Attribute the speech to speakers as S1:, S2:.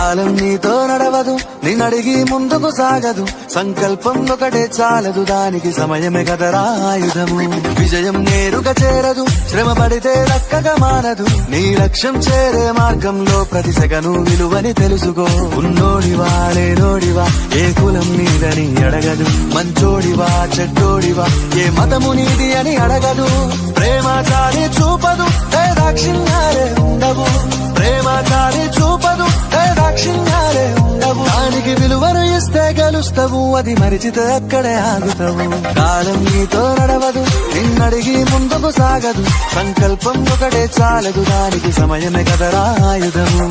S1: కాలం నీతో నడవదు, నిన్నడిగి ముందుకు సాగదు. సంకల్పం ఒకటే చాలదు, దానికి సమయమే కదరా ఆయుధము. విజయం నేరుగా చేరదు, శ్రమ పడితే దక్కగా మానదు. నీ లక్ష్యం చేరే మార్గంలో ప్రతి సెకను విలువని తెలుసుకో. ఉన్నోడివా లేనోడివా, ఏ కులం నీదని అడగదు. మంచోడివా చెడ్డోడివా, ఏ మతము నీది అని అడగదు. ప్రేమ చాలి చూపదు, ఏ దాక్షిణ్యాలే ఉండవు. ప్రేమ చాలి చూపదు, ఏ దాక్షిణ్యాలే ఉండవు. దానికి విలువను ఇస్తే గెలుస్తావు, అది మరిచితే అక్కడే ఆగుతావు. కాలం నీతో నడవదు, నిన్నడిగి ముందుకు సాగదు. సంకల్పం ఒకటే చాలదు, దానికి సమయమే కదరా ఆయుధము.